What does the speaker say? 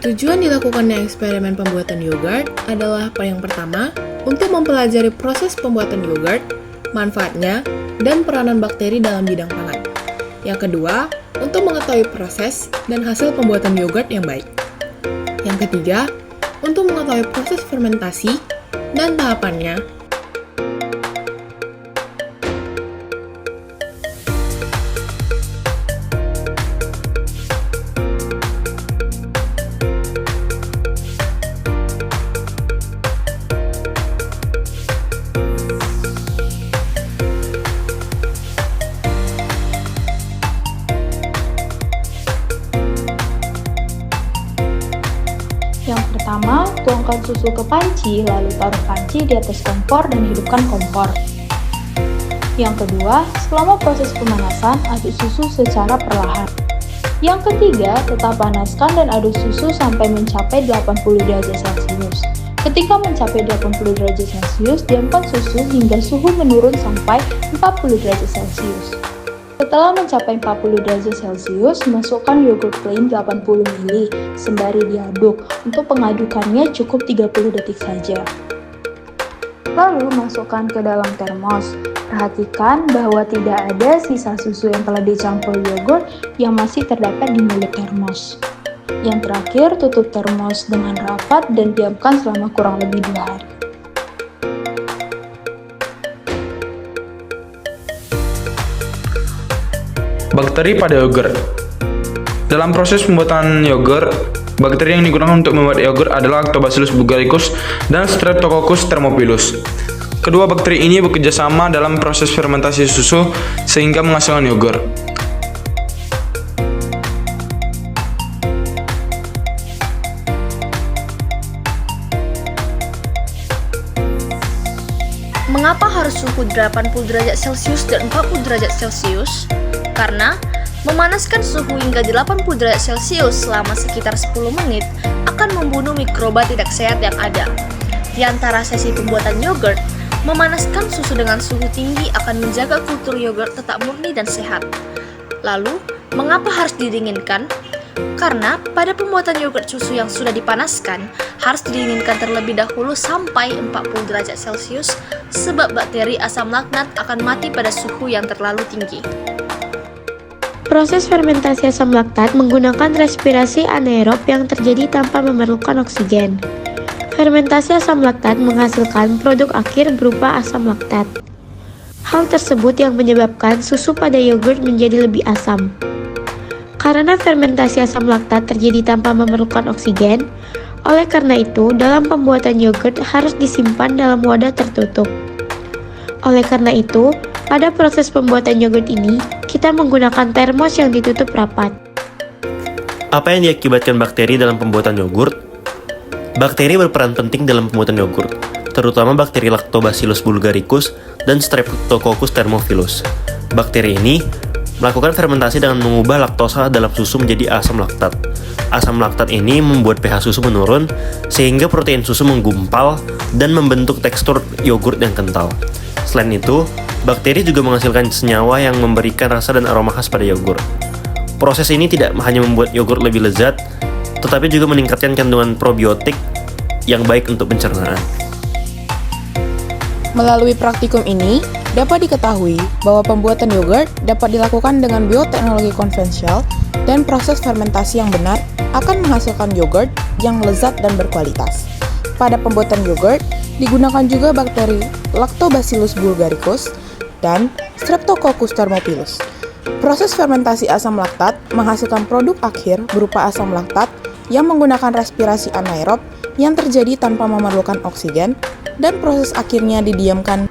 Tujuan dilakukannya eksperimen pembuatan yogurt adalah yang pertama, untuk mempelajari proses pembuatan yogurt, manfaatnya, dan peranan bakteri dalam bidang pangan. Yang kedua, untuk mengetahui proses dan hasil pembuatan yogurt yang baik. Yang ketiga, untuk mengetahui proses fermentasi dan tahapannya. Yang pertama, tuangkan susu ke panci, lalu taruh panci di atas kompor dan hidupkan kompor. Yang kedua, selama proses pemanasan, aduk susu secara perlahan. Yang ketiga, tetap panaskan dan aduk susu sampai mencapai 80 derajat Celcius. Ketika mencapai 80 derajat Celcius, diamkan susu hingga suhu menurun sampai 40 derajat Celcius. Setelah mencapai 40 derajat Celcius, masukkan yogurt plain 80 ml sembari diaduk. Untuk pengadukannya cukup 30 detik saja. Lalu masukkan ke dalam termos. Perhatikan bahwa tidak ada sisa susu yang telah dicampur yogurt yang masih terdapat di mulut termos. Yang terakhir, tutup termos dengan rapat dan diamkan selama kurang lebih 2 hari. Bakteri pada yogurt. Dalam proses pembuatan yogurt, bakteri yang digunakan untuk membuat yogurt adalah Lactobacillus bulgaricus dan Streptococcus thermophilus. Kedua bakteri ini bekerja sama dalam proses fermentasi susu sehingga menghasilkan yogurt. Mengapa harus suhu 80 derajat Celcius dan 40 derajat Celcius? Karena memanaskan suhu hingga 80 derajat Celcius selama sekitar 10 menit akan membunuh mikroba tidak sehat yang ada. Di antara sesi pembuatan yogurt, memanaskan susu dengan suhu tinggi akan menjaga kultur yogurt tetap murni dan sehat. Lalu, mengapa harus didinginkan? Karena pada pembuatan yogurt susu yang sudah dipanaskan harus didinginkan terlebih dahulu sampai 40 derajat Celcius sebab bakteri asam laknat akan mati pada suhu yang terlalu tinggi. Proses fermentasi asam laktat menggunakan respirasi anaerob yang terjadi tanpa memerlukan oksigen. Fermentasi asam laktat menghasilkan produk akhir berupa asam laktat. Hal tersebut yang menyebabkan susu pada yogurt menjadi lebih asam. Karena fermentasi asam laktat terjadi tanpa memerlukan oksigen, oleh karena itu dalam pembuatan yogurt harus disimpan dalam wadah tertutup. Oleh karena itu, pada proses pembuatan yogurt ini, kita menggunakan termos yang ditutup rapat. Apa yang diakibatkan bakteri dalam pembuatan yogurt? Bakteri berperan penting dalam pembuatan yogurt, terutama bakteri Lactobacillus bulgaricus dan Streptococcus thermophilus. Bakteri ini melakukan fermentasi dengan mengubah laktosa dalam susu menjadi asam laktat. Asam laktat ini membuat pH susu menurun, sehingga protein susu menggumpal dan membentuk tekstur yogurt yang kental. Selain itu, bakteri juga menghasilkan senyawa yang memberikan rasa dan aroma khas pada yogurt. Proses ini tidak hanya membuat yogurt lebih lezat, tetapi juga meningkatkan kandungan probiotik yang baik untuk pencernaan. Melalui praktikum ini, dapat diketahui bahwa pembuatan yogurt dapat dilakukan dengan bioteknologi konvensional dan proses fermentasi yang benar akan menghasilkan yogurt yang lezat dan berkualitas. Pada pembuatan yogurt, digunakan juga bakteri Lactobacillus bulgaricus dan Streptococcus thermophilus. Proses fermentasi asam laktat menghasilkan produk akhir berupa asam laktat yang menggunakan respirasi anaerob yang terjadi tanpa memerlukan oksigen, dan proses akhirnya didiamkan